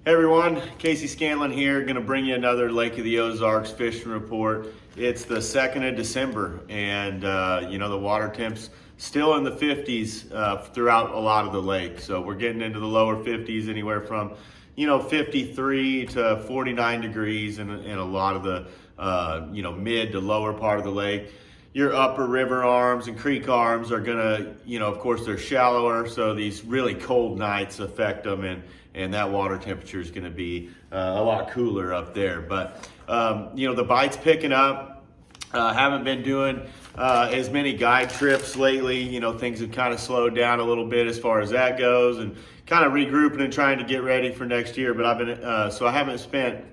Hey everyone, Casey Scanlon here, going to bring you another Lake of the Ozarks fishing report. It's the 2nd of December and the water temps still in the 50s throughout a lot of the lake. So we're getting into the lower 50s, anywhere from 53 to 49 degrees in a lot of the mid to lower part of the lake. Your upper river arms and creek arms are gonna, of course they're shallower, so these really cold nights affect them, and that water temperature is gonna be a lot cooler up there. But, the bite's picking up. Haven't been doing as many guide trips lately. Things have kind of slowed down a little bit as far as that goes, and kind of regrouping and trying to get ready for next year. But I haven't spent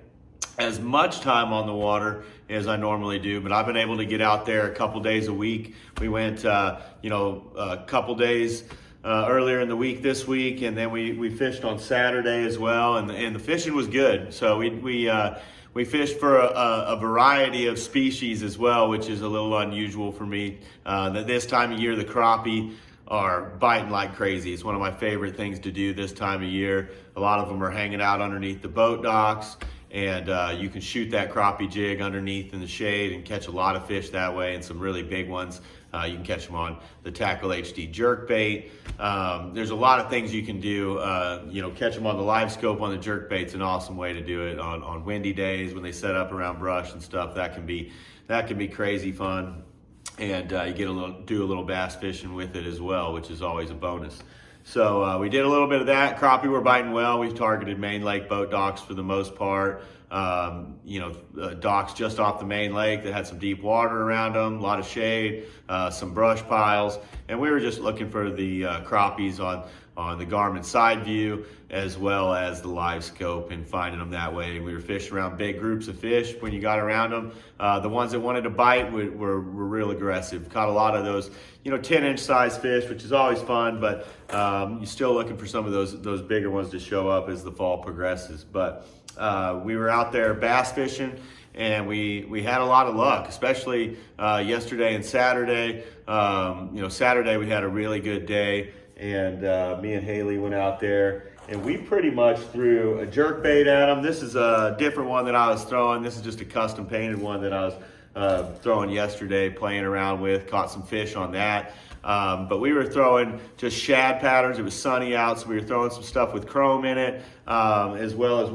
as much time on the water as I normally do, but I've been able to get out there a couple days a week. We went, a couple days earlier in the week this week, and then we fished on Saturday as well, and the fishing was good. So we fished for a variety of species as well, which is a little unusual for me. This time of year, the crappie are biting like crazy. It's one of my favorite things to do this time of year. A lot of them are hanging out underneath the boat docks, and you can shoot that crappie jig underneath in the shade and catch a lot of fish that way, and some really big ones. You can catch them on the Tackle HD jerkbait. There's a lot of things you can do. Catch them on the live scope on the jerkbait's an awesome way to do it on windy days when they set up around brush and stuff. That can be crazy fun, and you get do a little bass fishing with it as well, which is always a bonus. So we did a little bit of that. Crappie were biting well. We've targeted main lake boat docks for the most part. Docks just off the main lake that had some deep water around them, a lot of shade, some brush piles, and we were just looking for the crappies on the Garmin side view as well as the live scope, and finding them that way. We were fishing around big groups of fish when you got around them. The ones that wanted to bite were real aggressive. Caught a lot of those 10-inch size fish, which is always fun, but you're still looking for some of those bigger ones to show up as the fall progresses. But we were out there bass fishing, and we had a lot of luck, especially yesterday and Saturday. Saturday we had a really good day, and me and Haley went out there, and we pretty much threw a jerkbait at them. This is a different one that I was throwing. This is just a custom painted one that I was throwing yesterday, playing around with. Caught some fish on that. But we were throwing just shad patterns. It was sunny out, so we were throwing some stuff with chrome in it, as well as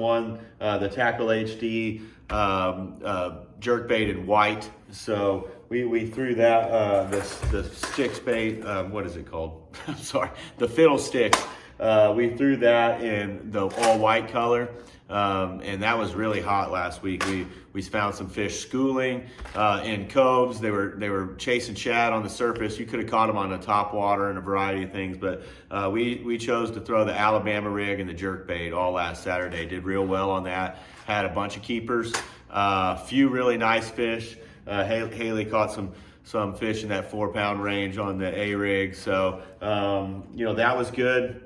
the Tackle HD jerkbait in white. So we threw that, the sticks bait, what is it called? I'm sorry, the fiddlesticks. We threw that in the all white color. And that was really hot last week. We found some fish schooling in coves. They were chasing shad on the surface. You could have caught them on the top water and a variety of things, but we chose to throw the Alabama rig and the jerkbait all last Saturday. Did real well on that. Had a bunch of keepers, few really nice fish. Haley caught some fish in that 4-pound range on the A rig. So that was good.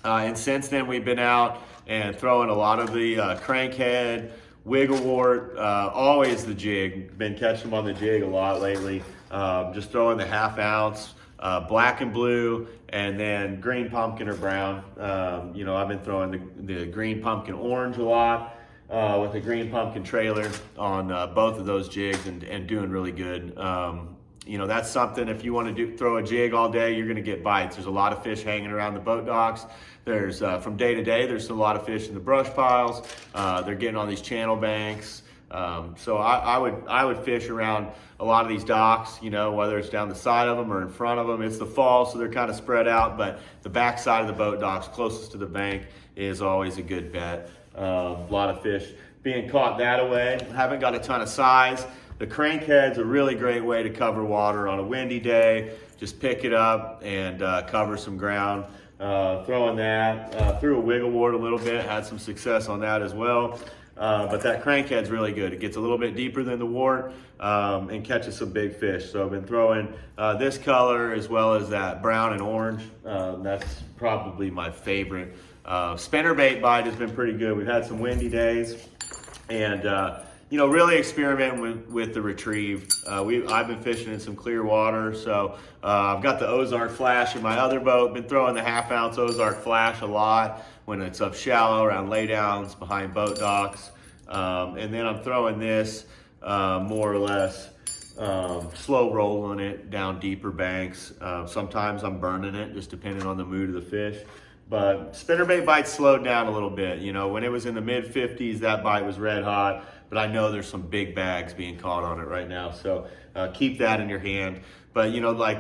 And since then we've been out and throwing a lot of the crankhead, wigglewort, always the jig. Been catching them on the jig a lot lately. Just throwing the 1/2 ounce, black and blue, and then green pumpkin or brown. I've been throwing the green pumpkin orange a lot with the green pumpkin trailer on both of those jigs, and doing really good. That's something, if you want to throw a jig all day, you're going to get bites. There's a lot of fish hanging around the boat docks. There's from day to day, there's a lot of fish in the brush piles. They're getting on these channel banks. So I would fish around a lot of these docks, whether it's down the side of them or in front of them. It's the fall, so they're kind of spread out, but the back side of the boat docks closest to the bank is always a good bet. A lot of fish being caught that way. Haven't got a ton of size. The crankhead's a really great way to cover water on a windy day. Just pick it up and cover some ground. Throwing that, threw a wigglewort a little bit, had some success on that as well. But that crankhead's really good. It gets a little bit deeper than the wart and catches some big fish. So I've been throwing this color as well as that brown and orange. That's probably my favorite. Spinnerbait bite has been pretty good. We've had some windy days, and really experimenting with the retrieve. I've been fishing in some clear water, so I've got the Ozark Flash in my other boat. Been throwing the 1/2 ounce Ozark Flash a lot. when it's up shallow, around laydowns, behind boat docks. And then I'm throwing this more or less slow rolling it down deeper banks. Sometimes I'm burning it, just depending on the mood of the fish. But spinnerbait bites slowed down a little bit. You know, when it was in the mid 50s, that bite was red hot, but I know there's some big bags being caught on it right now. So keep that in your hand. But you know, like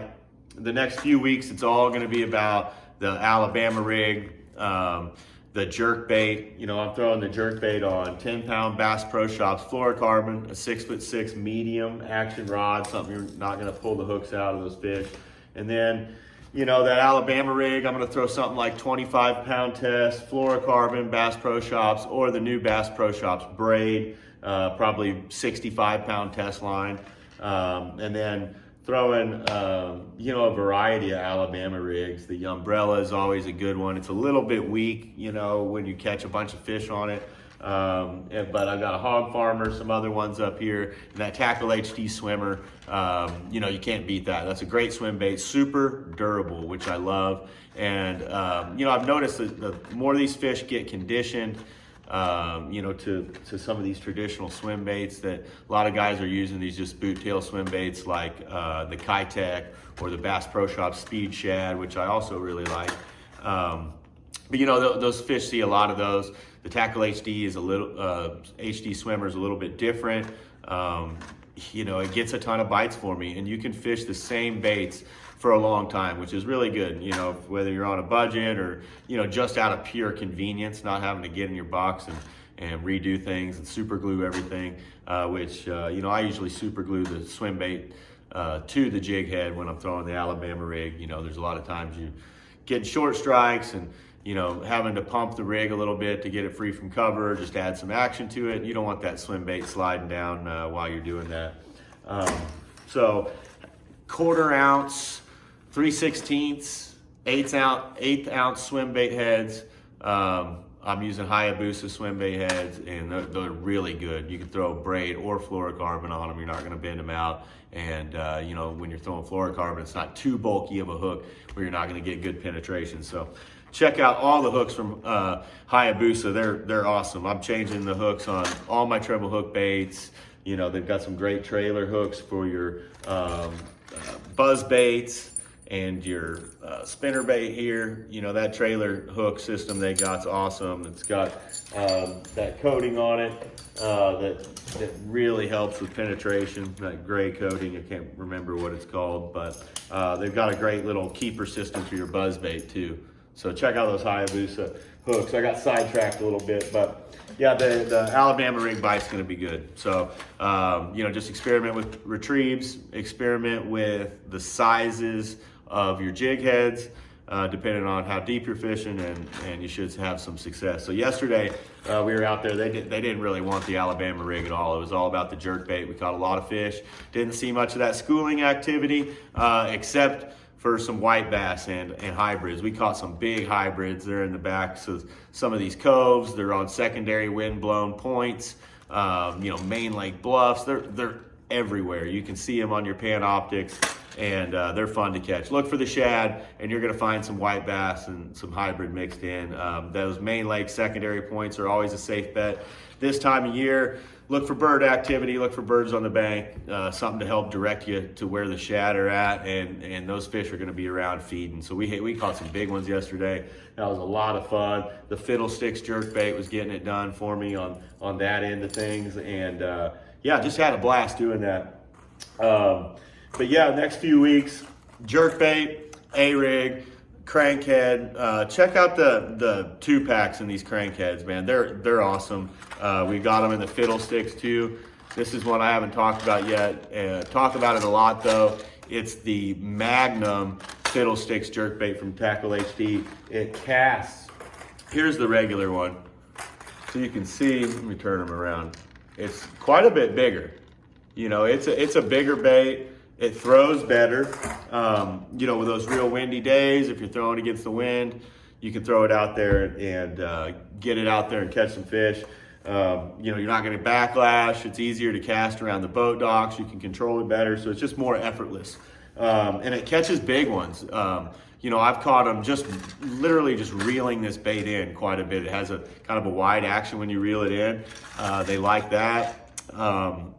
the next few weeks, it's all gonna be about the Alabama rig, the jerk bait. You know, I'm throwing the jerk bait on 10-pound Bass Pro Shops fluorocarbon, a 6'6" medium action rod, something you're not gonna pull the hooks out of those fish. And then, you know, that Alabama rig, I'm gonna throw something like 25-pound test, fluorocarbon, Bass Pro Shops, or the new Bass Pro Shops braid, probably 65-pound test line. And then throwing, you know, a variety of Alabama rigs. The umbrella is always a good one. It's a little bit weak, you know, when you catch a bunch of fish on it. But I've got a Hog Farmer, some other ones up here, and that Tackle HD swimmer. You know, you can't beat that. That's a great swim bait, super durable, which I love. And, you know, I've noticed that the more these fish get conditioned, you know, to some of these traditional swim baits, that a lot of guys are using these just boot tail swim baits like the Kitech or the Bass Pro Shop Speed Shad, which I also really like. But you know, those fish see a lot of those. The Tackle HD is a little, HD swimmer is a little bit different. You know, it gets a ton of bites for me, and you can fish the same baits for a long time, which is really good. You know, whether you're on a budget or, you know, just out of pure convenience, not having to get in your box and redo things and super glue everything, which, you know, I usually super glue the swim bait to the jig head when I'm throwing the Alabama rig. You know, there's a lot of times you get short strikes and, you know, having to pump the rig a little bit to get it free from cover, just add some action to it. You don't want that swim bait sliding down while you're doing that. So 1/4 ounce, 3/16, 8 ounce swim bait heads. I'm using Hayabusa swim bait heads, and they're really good. You can throw braid or fluorocarbon on them. You're not gonna bend them out. And you know, when you're throwing fluorocarbon, it's not too bulky of a hook where you're not gonna get good penetration. So check out all the hooks from Hayabusa. They're awesome. I'm changing the hooks on all my treble hook baits. You know, they've got some great trailer hooks for your Buzzbaits and your spinnerbait here. You know, that trailer hook system they got's awesome. It's got that coating on it that really helps with penetration, that gray coating. I can't remember what it's called, but they've got a great little keeper system for your buzzbait too. So check out those Hayabusa hooks. I got sidetracked a little bit, but yeah, the Alabama rig bite's gonna be good. So, you know, just experiment with retrieves, experiment with the sizes of your jig heads, depending on how deep you're fishing, and you should have some success. So yesterday, we were out there, they didn't really want the Alabama rig at all. It was all about the jerk bait. We caught a lot of fish. Didn't see much of that schooling activity, except for some white bass and hybrids. We caught some big hybrids. They're in the backs of some of these coves. They're on secondary wind-blown points, you know, main lake bluffs. They're everywhere. You can see them on your Panoptics, and they're fun to catch. Look for the shad, and you're gonna find some white bass and some hybrid mixed in. Those main lake secondary points are always a safe bet. This time of year, look for bird activity, look for birds on the bank, something to help direct you to where the shad are at, and those fish are gonna be around feeding. So we caught some big ones yesterday. That was a lot of fun. The Fiddlesticks jerkbait was getting it done for me on that end of things, and yeah, just had a blast doing that. But yeah, next few weeks, jerkbait, A-rig, crankhead. Check out the 2-packs in these crankheads, man. They're awesome. We got them in the Fiddlesticks too. This is one I haven't talked about yet. Talk about it a lot though. It's the Magnum Fiddlesticks jerkbait from Tackle HD. It casts. Here's the regular one. So you can see, let me turn them around. It's quite a bit bigger. You know, it's a bigger bait. It throws better. You know, with those real windy days, if you're throwing against the wind, you can throw it out there and get it out there and catch some fish. You know, you're not gonna backlash. It's easier to cast around the boat docks. You can control it better, so it's just more effortless. And it catches big ones. You I've caught them just literally just reeling this bait in quite a bit. It has a kind of a wide action when you reel it in. They like that.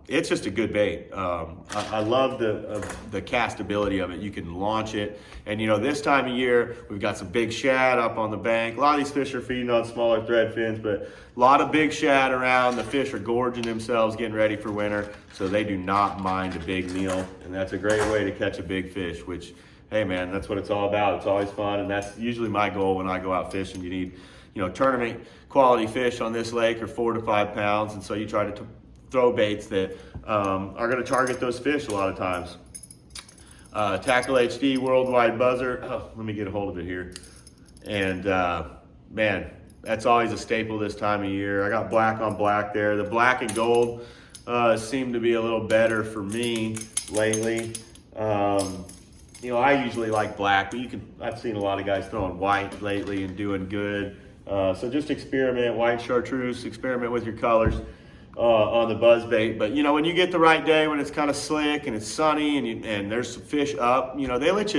It's just a good bait. I love the castability of it. You can launch it, and this time of year we've got some big shad up on the bank. A lot of these fish are feeding on smaller thread fins, but a lot of big shad around. The fish are gorging themselves, getting ready for winter, so they do not mind a big meal, and that's a great way to catch a big fish, which, hey man, that's what it's all about. It's always fun, and that's usually my goal when I go out fishing. You need, tournament quality fish on this lake are 4 to 5 pounds, and so you try to throw baits that are going to target those fish a lot of times. Tackle HD Worldwide Buzzer. Oh, let me get a hold of it here. And man, that's always a staple this time of year. I got black on black there. The black and gold seem to be a little better for me lately. I usually like black, but I've seen a lot of guys throwing white lately and doing good. So just experiment, white chartreuse, experiment with your colors on the buzzbait. But when you get the right day, when it's kind of slick and it's sunny and there's some fish up, they let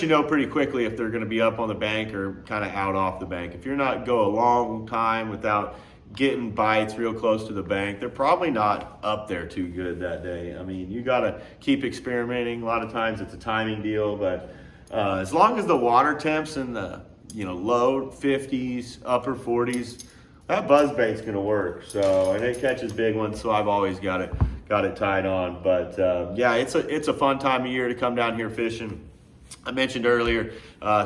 you know pretty quickly if they're going to be up on the bank or kind of out off the bank. If you're not go a long time without getting bites real close to the bank, they're probably not up there too good that day. I mean, you got to keep experimenting. A lot of times it's a timing deal, but as long as the water temps in the low 50s, upper 40s, that buzzbait's gonna work. So, and it catches big ones, so I've always got it tied on. But yeah, it's a fun time of year to come down here fishing. I mentioned earlier,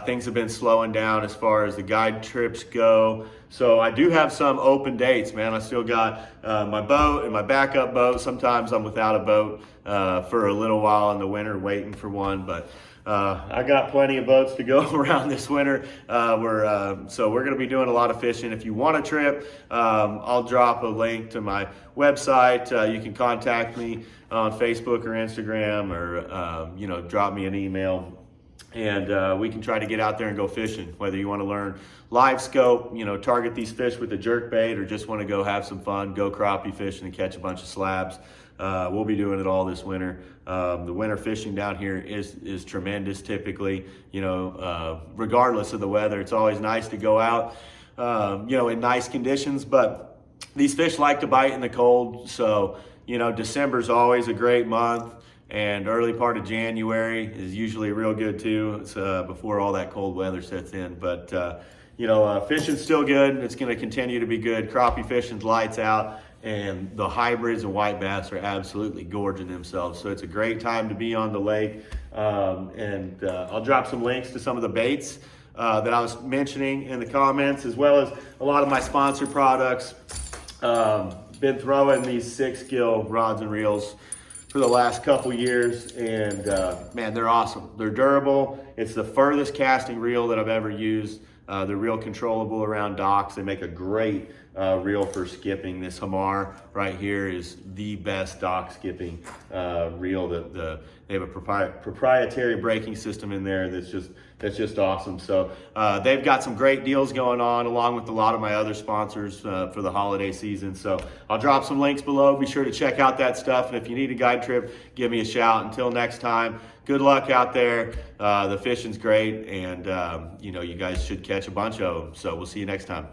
things have been slowing down as far as the guide trips go. So I do have some open dates, man. I still got my boat and my backup boat. Sometimes I'm without a boat for a little while in the winter waiting for one, but I got plenty of boats to go around this winter. So we're going to be doing a lot of fishing. If you want a trip, I'll drop a link to my website. You can contact me on Facebook or Instagram, or drop me an email, and we can try to get out there and go fishing. Whether you want to learn live scope, target these fish with a jerk bait, or just want to go have some fun, go crappie fishing and catch a bunch of slabs. We'll be doing it all this winter. The winter fishing down here is tremendous typically, regardless of the weather. It's always nice to go out, in nice conditions, but these fish like to bite in the cold. So, December's always a great month, and early part of January is usually real good too. It's before all that cold weather sets in, but fishing's still good. It's going to continue to be good. Crappie fishing's lights out. And the hybrids and white bass are absolutely gorging themselves. So it's a great time to be on the lake. I'll drop some links to some of the baits that I was mentioning in the comments, as well as a lot of my sponsored products. Been throwing these 6-gill rods and reels for the last couple years, and man, they're awesome. They're durable. It's the furthest casting reel that I've ever used. They're real controllable around docks. They make a great reel for skipping. This Hamar right here is the best dock skipping reel. They have a proprietary braking system in there that's just awesome. So they've got some great deals going on, along with a lot of my other sponsors for the holiday season. So I'll drop some links below. Be sure to check out that stuff. And if you need a guide trip, give me a shout. Until next time, good luck out there. The fishing's great, and you guys should catch a bunch of them. So we'll see you next time.